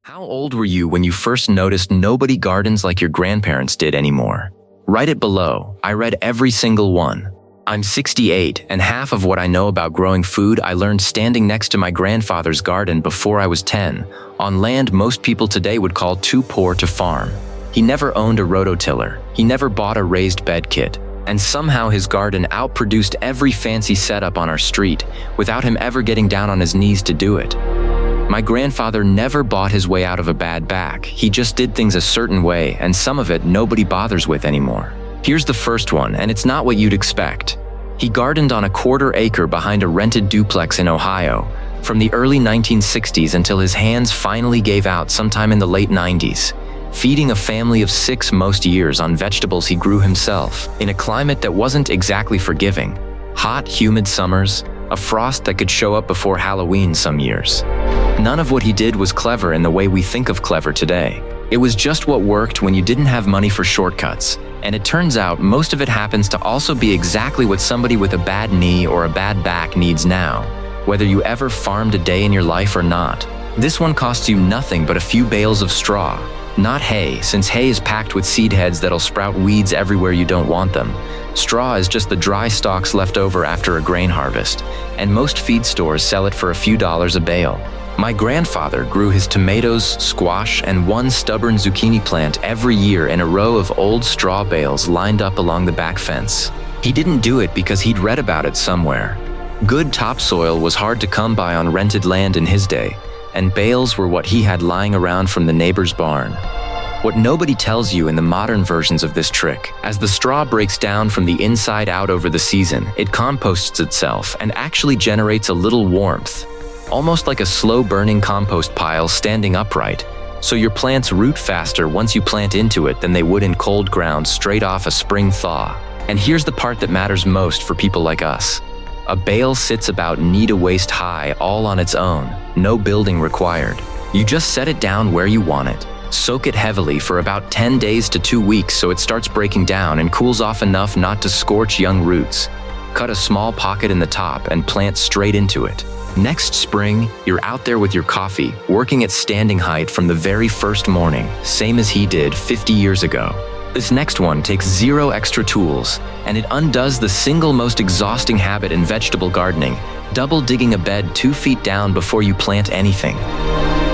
How old were you when you first noticed nobody gardens like your grandparents did anymore? Write it below. I read every single one. I'm 68, and half of what I know about growing food I learned standing next to my grandfather's garden before I was 10, on land most people today would call too poor to farm. He never owned a rototiller. He never bought a raised bed kit. And somehow his garden outproduced every fancy setup on our street without him ever getting down on his knees to do it. My grandfather never bought his way out of a bad back. He just did things a certain way, and some of it nobody bothers with anymore. Here's the first one, and it's not what you'd expect. He gardened on a quarter-acre behind a rented duplex in Ohio, from the early 1960s until his hands finally gave out sometime in the late 90s, feeding a family of 6 most years on vegetables he grew himself, in a climate that wasn't exactly forgiving. Hot, humid summers, a frost that could show up before Halloween some years. None of what he did was clever in the way we think of clever today. It was just what worked when you didn't have money for shortcuts. And it turns out most of it happens to also be exactly what somebody with a bad knee or a bad back needs now, whether you ever farmed a day in your life or not. This one costs you nothing but a few bales of straw. Not hay, since hay is packed with seed heads that'll sprout weeds everywhere you don't want them. Straw is just the dry stalks left over after a grain harvest, and most feed stores sell it for a few dollars a bale. My grandfather grew his tomatoes, squash, and one stubborn zucchini plant every year in a row of old straw bales lined up along the back fence. He didn't do it because he'd read about it somewhere. Good topsoil was hard to come by on rented land in his day, and bales were what he had lying around from the neighbor's barn. What nobody tells you in the modern versions of this trick, as the straw breaks down from the inside out over the season, it composts itself and actually generates a little warmth, almost like a slow-burning compost pile standing upright, so your plants root faster once you plant into it than they would in cold ground straight off a spring thaw. And here's the part that matters most for people like us. A bale sits about knee-to-waist high all on its own, no building required. You just set it down where you want it. Soak it heavily for about 10 days to 2 weeks so it starts breaking down and cools off enough not to scorch young roots. Cut a small pocket in the top and plant straight into it. Next spring, you're out there with your coffee, working at standing height from the very first morning, same as he did 50 years ago. This next one takes 0 extra tools, and it undoes the single most exhausting habit in vegetable gardening, double digging a bed 2 feet down before you plant anything.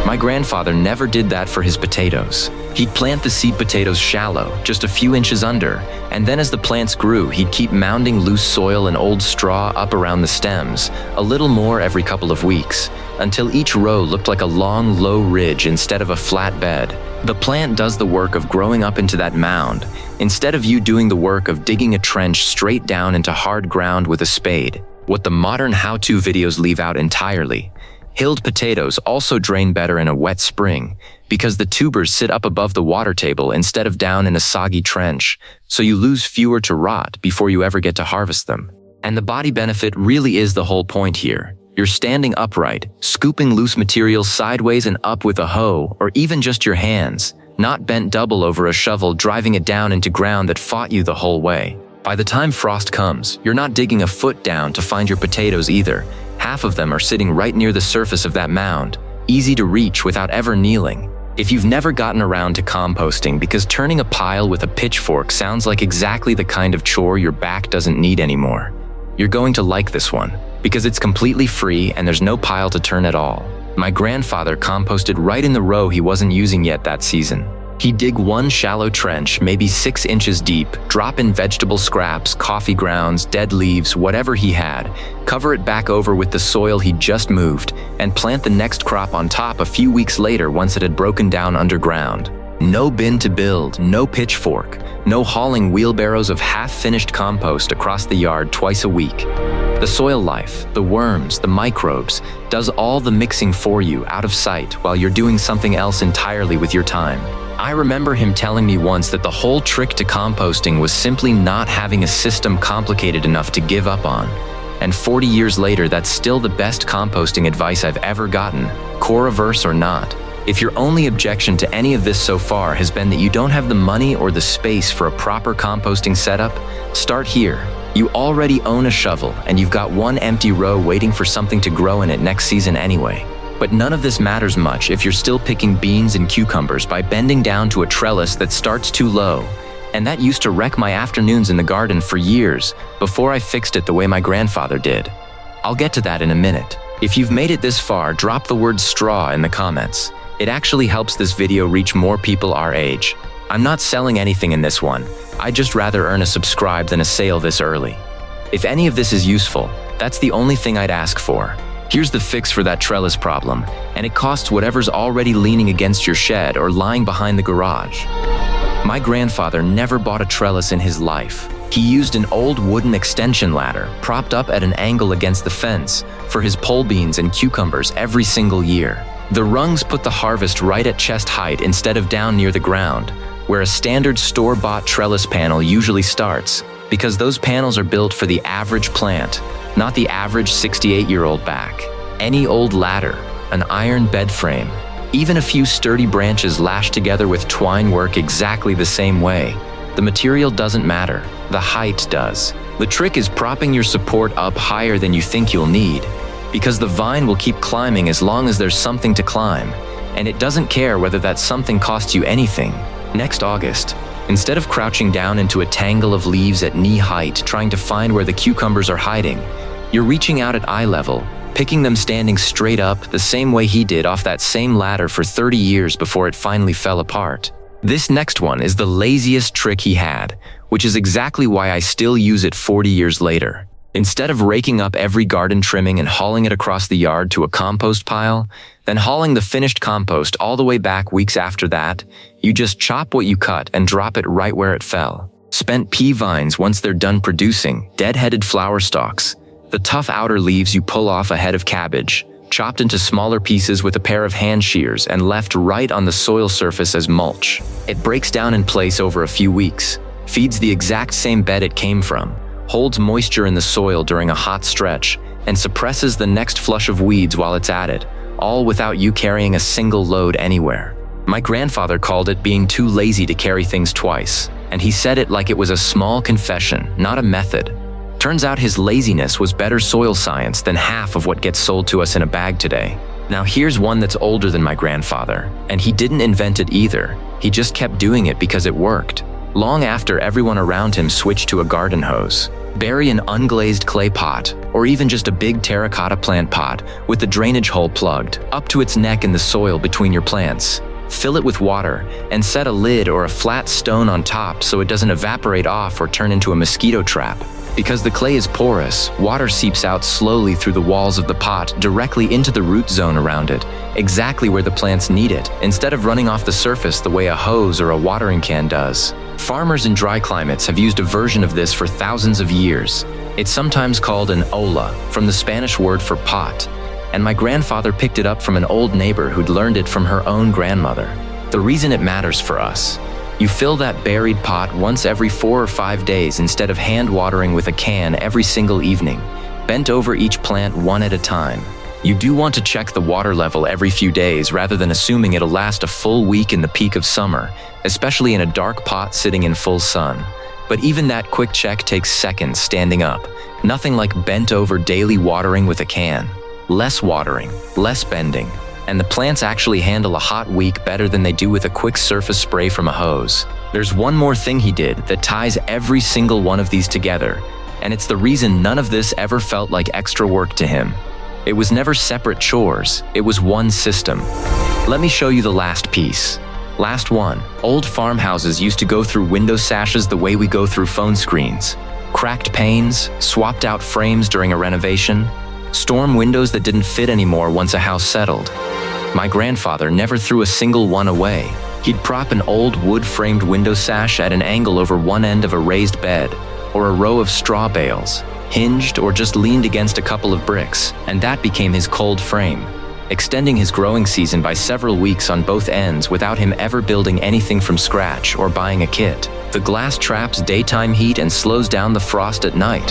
My grandfather never did that for his potatoes. He'd plant the seed potatoes shallow, just a few inches under, and then as the plants grew, he'd keep mounding loose soil and old straw up around the stems, a little more every couple of weeks, until each row looked like a long, low ridge instead of a flat bed. The plant does the work of growing up into that mound, instead of you doing the work of digging a trench straight down into hard ground with a spade, what the modern how-to videos leave out entirely. Hilled potatoes also drain better in a wet spring because the tubers sit up above the water table instead of down in a soggy trench, so you lose fewer to rot before you ever get to harvest them. And the body benefit really is the whole point here. You're standing upright, scooping loose material sideways and up with a hoe or even just your hands, not bent double over a shovel driving it down into ground that fought you the whole way. By the time frost comes, you're not digging a foot down to find your potatoes either. Half of them are sitting right near the surface of that mound, easy to reach without ever kneeling. If you've never gotten around to composting because turning a pile with a pitchfork sounds like exactly the kind of chore your back doesn't need anymore, you're going to like this one, because it's completely free and there's no pile to turn at all. My grandfather composted right in the row he wasn't using yet that season. He'd dig one shallow trench, maybe 6 inches deep, drop in vegetable scraps, coffee grounds, dead leaves, whatever he had, cover it back over with the soil he'd just moved, and plant the next crop on top a few weeks later once it had broken down underground. No bin to build, no pitchfork, no hauling wheelbarrows of half-finished compost across the yard twice a week. The soil life, the worms, the microbes, does all the mixing for you out of sight while you're doing something else entirely with your time. I remember him telling me once that the whole trick to composting was simply not having a system complicated enough to give up on. And 40 years later, that's still the best composting advice I've ever gotten, core-averse or not. If your only objection to any of this so far has been that you don't have the money or the space for a proper composting setup, start here. You already own a shovel, and you've got one empty row waiting for something to grow in it next season anyway. But none of this matters much if you're still picking beans and cucumbers by bending down to a trellis that starts too low. And that used to wreck my afternoons in the garden for years before I fixed it the way my grandfather did. I'll get to that in a minute. If you've made it this far, drop the word straw in the comments. It actually helps this video reach more people our age. I'm not selling anything in this one. I'd just rather earn a subscribe than a sale this early. If any of this is useful, that's the only thing I'd ask for. Here's the fix for that trellis problem, and it costs whatever's already leaning against your shed or lying behind the garage. My grandfather never bought a trellis in his life. He used an old wooden extension ladder propped up at an angle against the fence for his pole beans and cucumbers every single year. The rungs put the harvest right at chest height instead of down near the ground, where a standard store-bought trellis panel usually starts, because those panels are built for the average plant, not the average 68-year-old back. Any old ladder, an iron bed frame, even a few sturdy branches lashed together with twine work exactly the same way. The material doesn't matter, the height does. The trick is propping your support up higher than you think you'll need, because the vine will keep climbing as long as there's something to climb, and it doesn't care whether that something costs you anything. Next August, instead of crouching down into a tangle of leaves at knee height trying to find where the cucumbers are hiding, you're reaching out at eye level, picking them standing straight up the same way he did off that same ladder for 30 years before it finally fell apart. This next one is the laziest trick he had, which is exactly why I still use it 40 years later. Instead of raking up every garden trimming and hauling it across the yard to a compost pile, then hauling the finished compost all the way back weeks after that, you just chop what you cut and drop it right where it fell. Spent pea vines, once they're done producing, dead-headed flower stalks, the tough outer leaves you pull off a head of cabbage, chopped into smaller pieces with a pair of hand shears and left right on the soil surface as mulch. It breaks down in place over a few weeks, feeds the exact same bed it came from, holds moisture in the soil during a hot stretch, and suppresses the next flush of weeds while it's at it, all without you carrying a single load anywhere. My grandfather called it being too lazy to carry things twice, and he said it like it was a small confession, not a method. Turns out his laziness was better soil science than half of what gets sold to us in a bag today. Now here's one that's older than my grandfather, and he didn't invent it either. He just kept doing it because it worked. Long after everyone around him switched to a garden hose. Bury an unglazed clay pot, or even just a big terracotta plant pot with the drainage hole plugged up to its neck in the soil between your plants. Fill it with water and set a lid or a flat stone on top so it doesn't evaporate off or turn into a mosquito trap. Because the clay is porous, water seeps out slowly through the walls of the pot directly into the root zone around it, exactly where the plants need it, instead of running off the surface the way a hose or a watering can does. Farmers in dry climates have used a version of this for thousands of years. It's sometimes called an olla, from the Spanish word for pot, and my grandfather picked it up from an old neighbor who'd learned it from her own grandmother. The reason it matters for us: you fill that buried pot once every 4 or 5 days instead of hand watering with a can every single evening, bent over each plant one at a time. You do want to check the water level every few days rather than assuming it'll last a full week in the peak of summer, especially in a dark pot sitting in full sun. But even that quick check takes seconds standing up. Nothing like bent over daily watering with a can. Less watering, less bending, and the plants actually handle a hot week better than they do with a quick surface spray from a hose. There's one more thing he did that ties every single one of these together, and it's the reason none of this ever felt like extra work to him. It was never separate chores, it was one system. Let me show you the last piece. Last one. Old farmhouses used to go through window sashes the way we go through phone screens. Cracked panes, swapped out frames during a renovation, storm windows that didn't fit anymore once a house settled. My grandfather never threw a single one away. He'd prop an old wood-framed window sash at an angle over one end of a raised bed, or a row of straw bales, hinged or just leaned against a couple of bricks, and that became his cold frame, extending his growing season by several weeks on both ends without him ever building anything from scratch or buying a kit. The glass traps daytime heat and slows down the frost at night.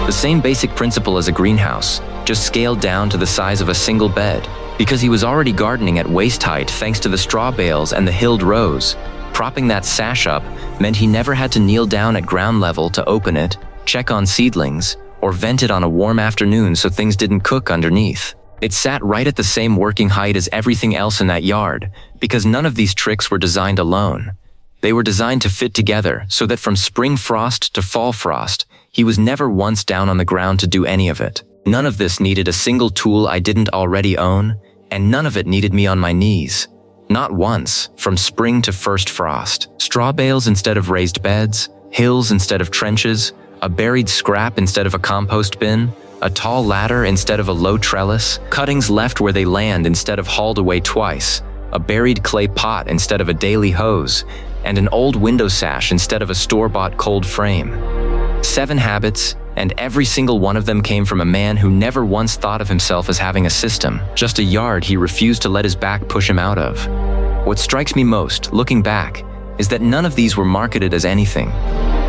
The same basic principle as a greenhouse, just scaled down to the size of a single bed. Because he was already gardening at waist height thanks to the straw bales and the hilled rows, propping that sash up meant he never had to kneel down at ground level to open it, check on seedlings, or vent it on a warm afternoon so things didn't cook underneath. It sat right at the same working height as everything else in that yard, because none of these tricks were designed alone. They were designed to fit together so that from spring frost to fall frost, he was never once down on the ground to do any of it. None of this needed a single tool I didn't already own, and none of it needed me on my knees. Not once, from spring to first frost. Straw bales instead of raised beds, hills instead of trenches, a buried scrap instead of a compost bin, a tall ladder instead of a low trellis, cuttings left where they land instead of hauled away twice, a buried clay pot instead of a daily hose, and an old window sash instead of a store-bought cold frame. 7 habits, and every single one of them came from a man who never once thought of himself as having a system, just a yard he refused to let his back push him out of. What strikes me most, looking back, is that none of these were marketed as anything.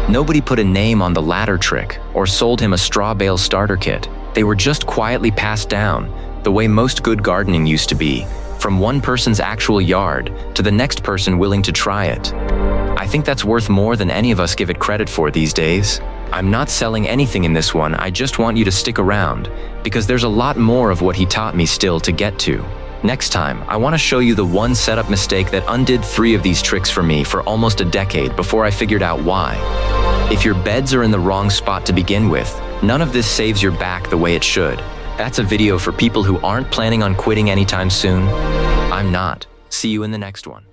Nobody put a name on the ladder trick or sold him a straw bale starter kit. They were just quietly passed down, the way most good gardening used to be, from one person's actual yard to the next person willing to try it. I think that's worth more than any of us give it credit for these days. I'm not selling anything in this one, I just want you to stick around, because there's a lot more of what he taught me still to get to. Next time, I want to show you the one setup mistake that undid 3 of these tricks for me for almost a decade before I figured out why. If your beds are in the wrong spot to begin with, none of this saves your back the way it should. That's a video for people who aren't planning on quitting anytime soon. I'm not. See you in the next one.